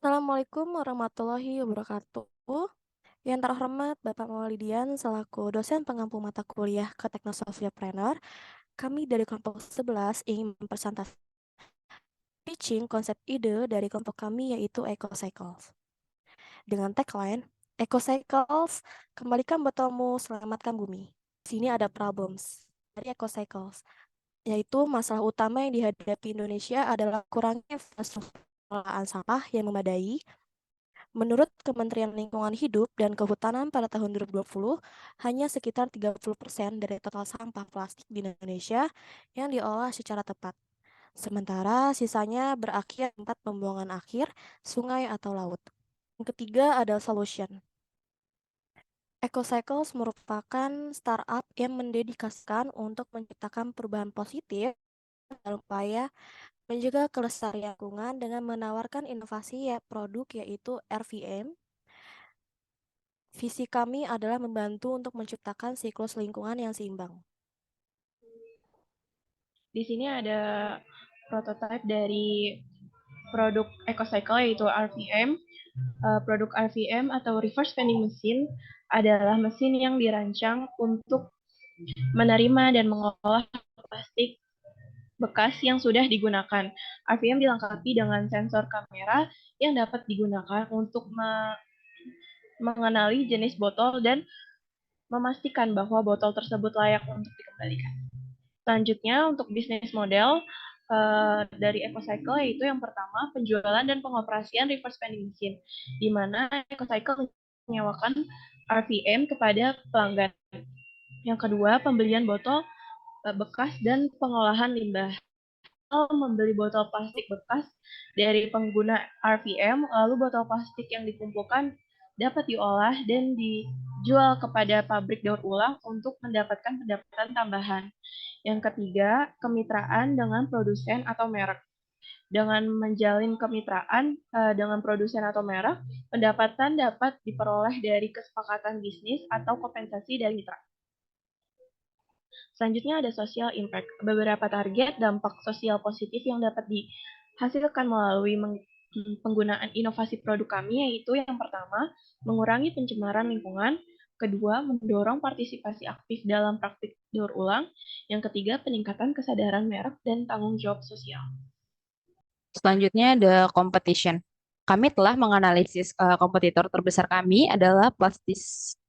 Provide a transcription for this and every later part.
Assalamualaikum warahmatullahi wabarakatuh. Yang terhormat Bapak Maulidian selaku dosen pengampu mata kuliah ke Technosofiapreneur, kami dari kelompok 11 ingin mempresentasikan pitching konsep ide dari kelompok kami yaitu EcoCycles. Dengan tagline, EcoCycles, kembalikan botolmu, selamatkan bumi. Di sini ada problems dari EcoCycles, yaitu masalah utama yang dihadapi Indonesia adalah kurangnya infrastruktur pengelolaan sampah yang memadai. Menurut Kementerian Lingkungan Hidup dan Kehutanan pada tahun 2020, hanya sekitar 30% dari total sampah plastik di Indonesia yang diolah secara tepat. Sementara sisanya berakhir di tempat pembuangan akhir, sungai atau laut. Yang ketiga ada solution. EcoCycles merupakan startup yang mendedikasikan untuk menciptakan perubahan positif dalam upaya menjaga kelestarian lingkungan dengan menawarkan inovasi produk yaitu RVM. Visi kami adalah membantu untuk menciptakan siklus lingkungan yang seimbang. Di sini ada prototipe dari produk EcoCycle yaitu RVM. Produk RVM atau Reverse Vending Machine adalah mesin yang dirancang untuk menerima dan mengolah plastik bekas yang sudah digunakan. RVM dilengkapi dengan sensor kamera yang dapat digunakan untuk mengenali jenis botol dan memastikan bahwa botol tersebut layak untuk dikembalikan. Selanjutnya untuk bisnis model dari EcoCycle yaitu yang pertama penjualan dan pengoperasian reverse vending machine, di mana EcoCycle menyewakan RVM kepada pelanggan. Yang kedua pembelian botol bekas dan pengolahan limbah. Membeli botol plastik bekas dari pengguna RVM, lalu botol plastik yang dikumpulkan dapat diolah dan dijual kepada pabrik daur ulang untuk mendapatkan pendapatan tambahan. Yang ketiga, kemitraan dengan produsen atau merek. Dengan menjalin kemitraan dengan produsen atau merek, pendapatan dapat diperoleh dari kesepakatan bisnis atau kompensasi dari mitra. Selanjutnya ada social impact. Beberapa target dampak sosial positif yang dapat dihasilkan melalui penggunaan inovasi produk kami yaitu yang pertama, mengurangi pencemaran lingkungan, kedua, mendorong partisipasi aktif dalam praktik daur ulang, yang ketiga, peningkatan kesadaran merek dan tanggung jawab sosial. Selanjutnya ada competition. Kami telah menganalisis kompetitor terbesar kami adalah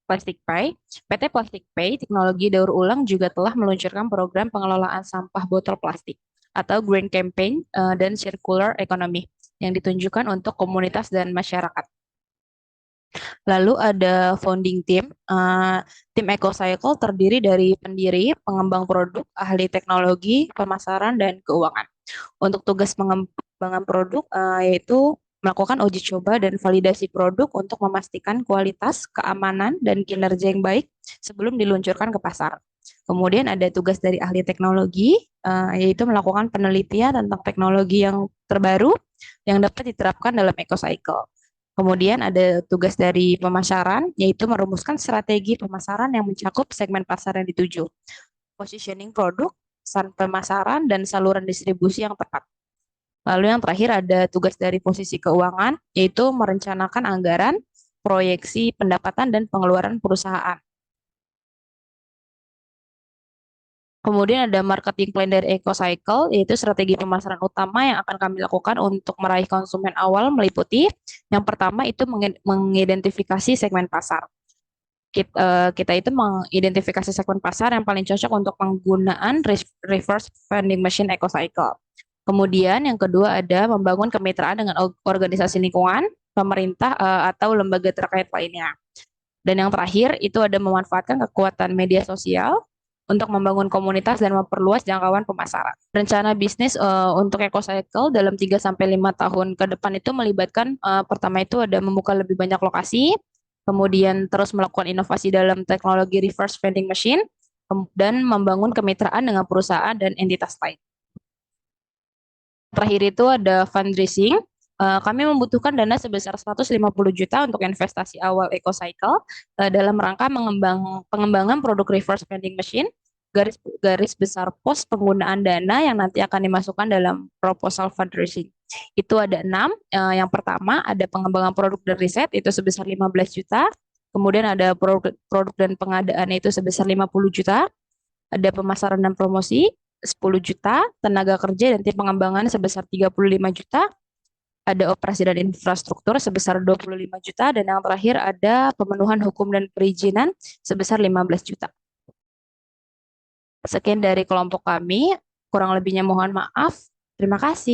Plastic Pay. PT Plastic Pay Teknologi Daur Ulang juga telah meluncurkan program pengelolaan sampah botol plastik atau Green Campaign dan Circular Economy yang ditunjukkan untuk komunitas dan masyarakat. Lalu ada founding team. Tim EcoCycle terdiri dari pendiri, pengembang produk, ahli teknologi, pemasaran, dan keuangan. Untuk tugas pengembangan produk yaitu melakukan uji coba dan validasi produk untuk memastikan kualitas, keamanan, dan kinerja yang baik sebelum diluncurkan ke pasar. Kemudian ada tugas dari ahli teknologi, yaitu melakukan penelitian tentang teknologi yang terbaru yang dapat diterapkan dalam EcoCycle. Kemudian ada tugas dari pemasaran, yaitu merumuskan strategi pemasaran yang mencakup segmen pasar yang dituju, positioning produk, pemasaran, dan saluran distribusi yang tepat. Lalu yang terakhir ada tugas dari posisi keuangan, yaitu merencanakan anggaran, proyeksi pendapatan, dan pengeluaran perusahaan. Kemudian ada marketing plan dari EcoCycle, yaitu strategi pemasaran utama yang akan kami lakukan untuk meraih konsumen awal meliputi yang pertama itu mengidentifikasi segmen pasar. Kita itu mengidentifikasi segmen pasar yang paling cocok untuk penggunaan reverse vending machine EcoCycle. Kemudian yang kedua ada membangun kemitraan dengan organisasi lingkungan, pemerintah atau lembaga terkait lainnya. Dan yang terakhir itu ada memanfaatkan kekuatan media sosial untuk membangun komunitas dan memperluas jangkauan pemasaran. Rencana bisnis untuk EcoCycle dalam 3-5 tahun ke depan itu melibatkan pertama itu ada membuka lebih banyak lokasi, kemudian terus melakukan inovasi dalam teknologi reverse vending machine, dan membangun kemitraan dengan perusahaan dan entitas lain. Terakhir itu ada fundraising. Kami membutuhkan dana sebesar 150 juta untuk investasi awal EcoCycle dalam rangka pengembangan produk reverse vending machine, garis besar pos penggunaan dana yang nanti akan dimasukkan dalam proposal fundraising. Itu ada 6. Yang pertama ada pengembangan produk dan riset itu sebesar 15 juta. Kemudian ada produk dan pengadaan itu sebesar 50 juta. Ada pemasaran dan promosi 10 juta, tenaga kerja dan tim pengembangan sebesar 35 juta. Ada operasi dan infrastruktur sebesar 25 juta, dan yang terakhir ada pemenuhan hukum dan perizinan sebesar 15 juta. Sekian dari kelompok kami, kurang lebihnya mohon maaf. Terima kasih.